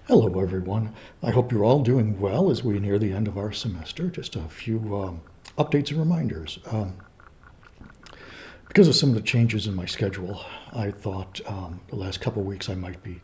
Hello, everyone. I hope you're all doing well as we near the end of our semester. Just a few updates and reminders. Because of some of the changes in my schedule, I thought the last couple of weeks I might be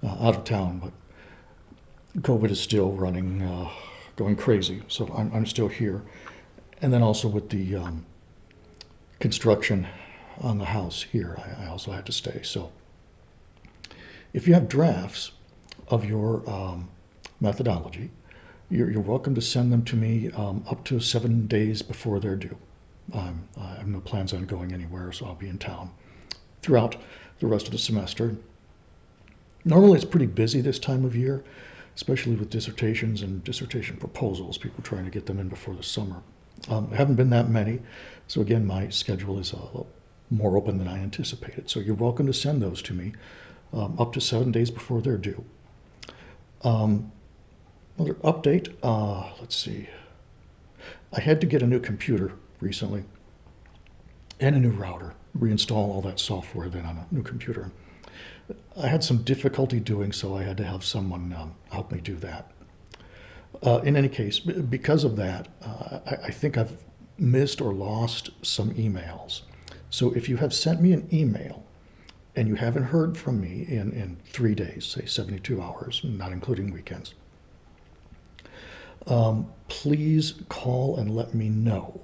out of town, but COVID is still running, going crazy, so I'm still here. And then also with the construction on the house here, I also had to stay. So if you have drafts of your methodology, you're welcome to send them to me up to 7 days before they're due. I have no plans on going anywhere, so I'll be in town throughout the rest of the semester. Normally, it's pretty busy this time of year, especially with dissertations and dissertation proposals, people trying to get them in before the summer. There haven't been that many, so again, my schedule is a little more open than I anticipated. So you're welcome to send those to me up to 7 days before they're due. Another update, let's see. I had to get a new computer recently and a new router, reinstall all that software then on a new computer. I had some difficulty doing so. I had to have someone help me do that. In any case, because of that, I think I've missed or lost some emails. So if you have sent me an email and you haven't heard from me in 3 days, say 72 hours, not including weekends, please call and let me know,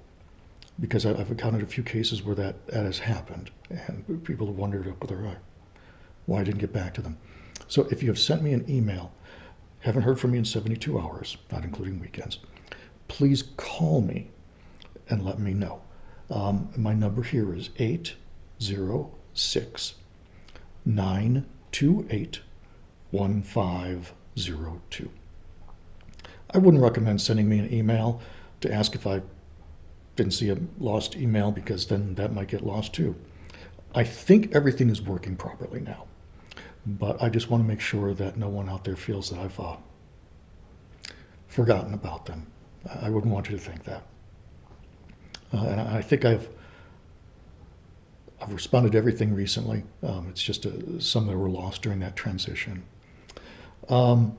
because I've encountered a few cases where that has happened, and people have wondered why I didn't get back to them. So if you have sent me an email, haven't heard from me in 72 hours, not including weekends, please call me and let me know. My number here is 806-928-1502. I wouldn't recommend sending me an email to ask if I didn't see a lost email, because then that might get lost too. I think everything is working properly now, but I just want to make sure that no one out there feels that I've forgotten about them. I wouldn't want you to think that. And I think I've responded to everything recently. It's just some that were lost during that transition. Also,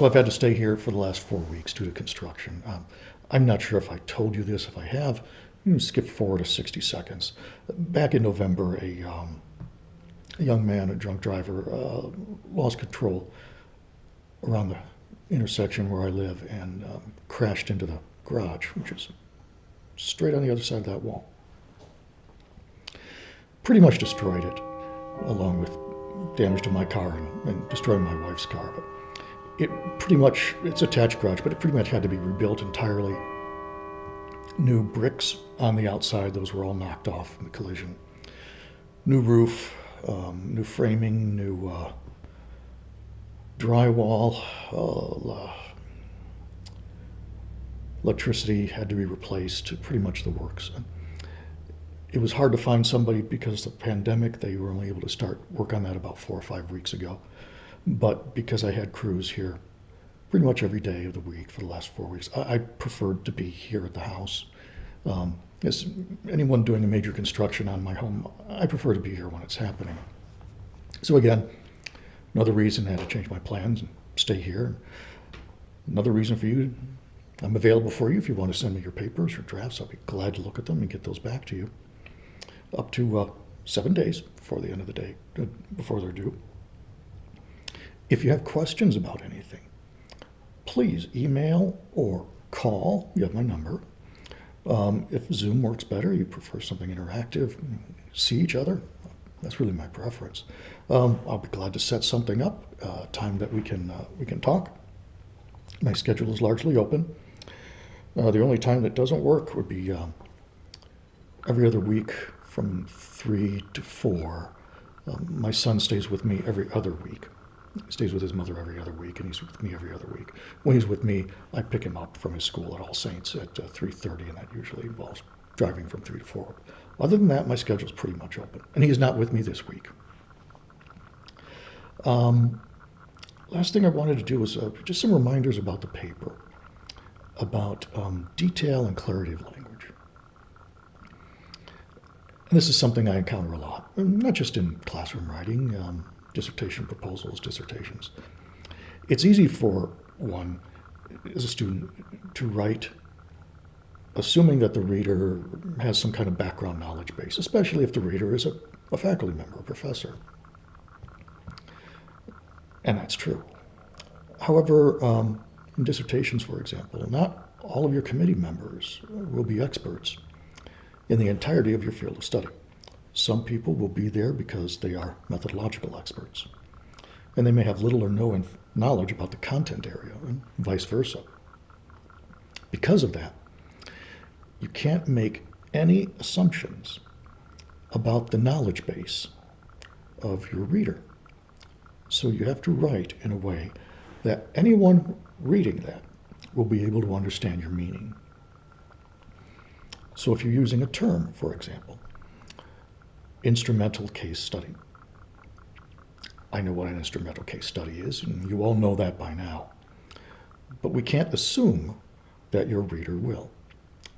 I've had to stay here for the last 4 weeks due to construction. I'm not sure if I told you this. If I have, you can skip forward to 60 seconds. Back in November, a young man, a drunk driver, lost control around the intersection where I live and crashed into the garage, which is straight on the other side of that wall. Pretty much destroyed it, along with damage to my car and destroying my wife's car. But it's attached garage, but it pretty much had to be rebuilt entirely. New bricks on the outside, those were all knocked off in the collision. New roof, new framing, new drywall, electricity had to be replaced, pretty much the works. It was hard to find somebody because of the pandemic. They were only able to start work on that about 4 or 5 weeks ago. But because I had crews here pretty much every day of the week for the last 4 weeks, I preferred to be here at the house. As anyone doing a major construction on my home, I prefer to be here when it's happening. So again, another reason I had to change my plans and stay here. Another reason for you, I'm available for you if you want to send me your papers or drafts. I'll be glad to look at them and get those back to you up to 7 days before the end of the day, before they're due. If you have questions about anything, please email or call. You have my number. If Zoom works better, you prefer something interactive, see each other, that's really my preference. I'll be glad to set something up, time that we can talk. My schedule is largely open. The only time that doesn't work would be every other week from 3 to 4. My son stays with me every other week. He stays with his mother every other week, and he's with me every other week. When he's with me, I pick him up from his school at All Saints at 3:30, and that usually involves driving from 3 to 4. Other than that, my schedule's pretty much open, and he is not with me this week. Last thing I wanted to do was just some reminders about the paper, about detail and clarity of language. And this is something I encounter a lot, not just in classroom writing, dissertation proposals, dissertations. It's easy for one, as a student, to write assuming that the reader has some kind of background knowledge base, especially if the reader is a faculty member, a professor. And that's true. However, in dissertations, for example, not all of your committee members will be experts in the entirety of your field of study. Some people will be there because they are methodological experts, and they may have little or no knowledge about the content area, and vice versa. Because of that, you can't make any assumptions about the knowledge base of your reader. So you have to write in a way that anyone reading that will be able to understand your meaning. So if you're using a term, for example, instrumental case study. I know what an instrumental case study is, and you all know that by now. But we can't assume that your reader will.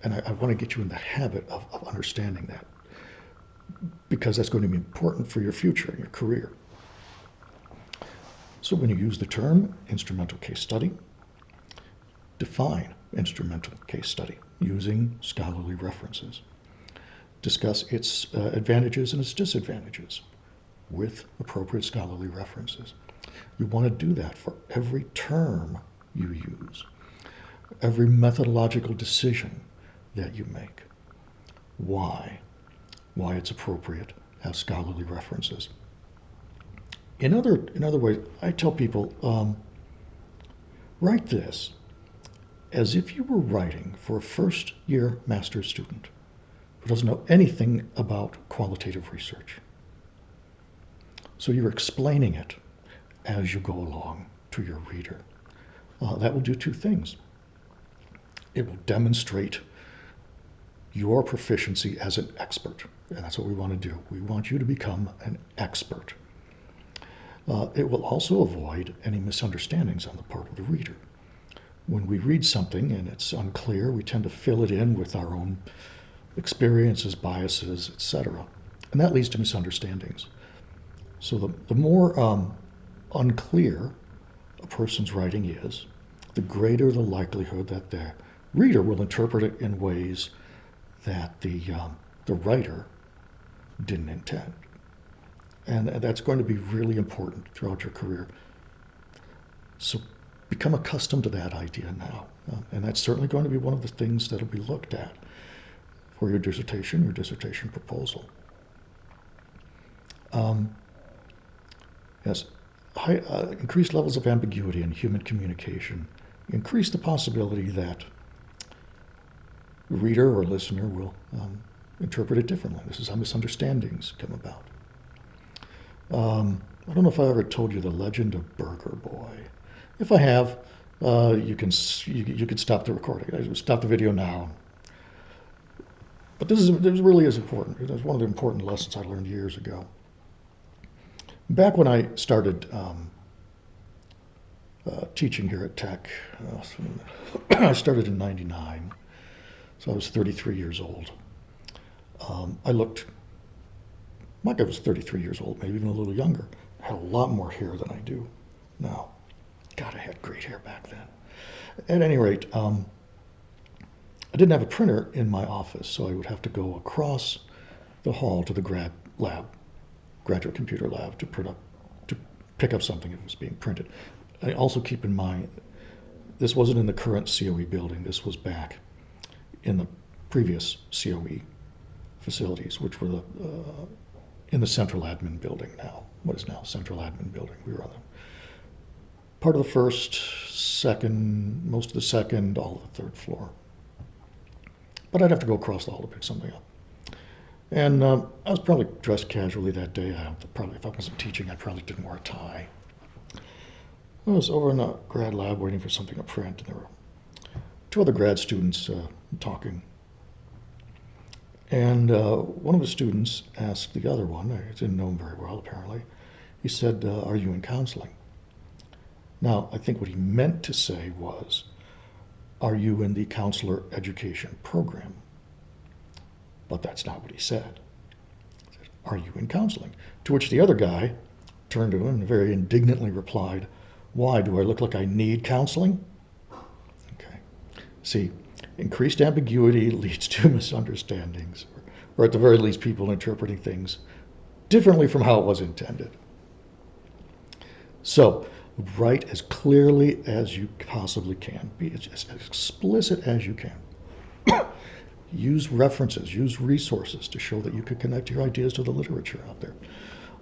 And I want to get you in the habit of understanding that, because that's going to be important for your future and your career. So when you use the term instrumental case study, define instrumental case study using scholarly references. Discuss its advantages and its disadvantages with appropriate scholarly references. You want to do that for every term you use, every methodological decision that you make. Why it's appropriate, have scholarly references. In other ways, I tell people, write this as if you were writing for a first-year master's student who doesn't know anything about qualitative research. So you're explaining it as you go along to your reader. That will do two things. It will demonstrate your proficiency as an expert, and that's what we want to do. We want you to become an expert. It will also avoid any misunderstandings on the part of the reader. When we read something and it's unclear, we tend to fill it in with our own experiences, biases, etc. And that leads to misunderstandings. So the more unclear a person's writing is, the greater the likelihood that the reader will interpret it in ways that the writer didn't intend. And that's going to be really important throughout your career. So become accustomed to that idea now. And that's certainly going to be one of the things that will be looked at for your dissertation proposal. Yes, increased levels of ambiguity in human communication increase the possibility that reader or listener will interpret it differently. This is how misunderstandings come about. I don't know if I ever told you the legend of Burger Boy. If I have, you can stop the recording. Stop the video now. But this really is important. It was one of the important lessons I learned years ago. Back when I started teaching here at Tech, I started in '99, so I was 33 years old. I looked like I was 33 years old, maybe even a little younger. I had a lot more hair than I do now. God, I had great hair back then. At any rate, I didn't have a printer in my office, so I would have to go across the hall to the graduate computer lab to pick up something if it was being printed. I also keep in mind, this wasn't in the current COE building. This was back in the previous COE facilities, which were in the central admin building now. What is now central admin building? We were on the part of the first, second, most of the second, all of the third floor. But I'd have to go across the hall to pick something up. And I was probably dressed casually that day. If I wasn't teaching, I probably didn't wear a tie. I was over in the grad lab waiting for something to print, and there were two other grad students talking. And one of the students asked the other one, I didn't know him very well apparently, he said, "Are you in counseling?" Now, I think what he meant to say was, "Are you in the counselor education program?" But that's not what he said. Are you in counseling? To which the other guy turned to him and very indignantly replied, why, do I look like I need counseling? Okay. See, increased ambiguity leads to misunderstandings, or at the very least, people interpreting things differently from how it was intended. So, write as clearly as you possibly can. Be as explicit as you can. Use references, use resources to show that you can connect your ideas to the literature out there.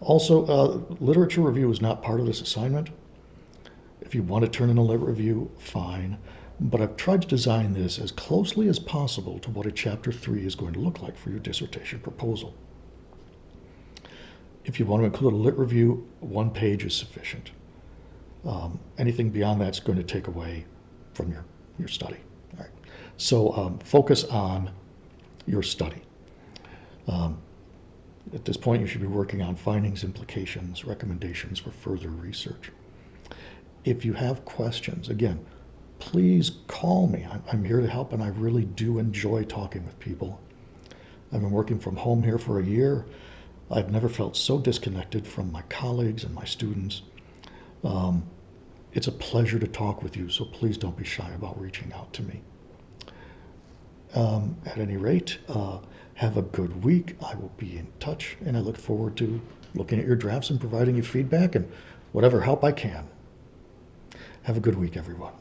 Also, literature review is not part of this assignment. If you want to turn in a lit review, fine. But I've tried to design this as closely as possible to what a Chapter 3 is going to look like for your dissertation proposal. If you want to include a lit review, 1 page is sufficient. Anything beyond that's going to take away from your study. All right. So focus on your study. At this point, you should be working on findings, implications, recommendations for further research. If you have questions, again, please call me. I'm here to help, and I really do enjoy talking with people. I've been working from home here for a year. I've never felt so disconnected from my colleagues and my students. It's a pleasure to talk with you, so please don't be shy about reaching out to me. At any rate, have a good week. I will be in touch, and I look forward to looking at your drafts and providing you feedback and whatever help I can. Have a good week, everyone.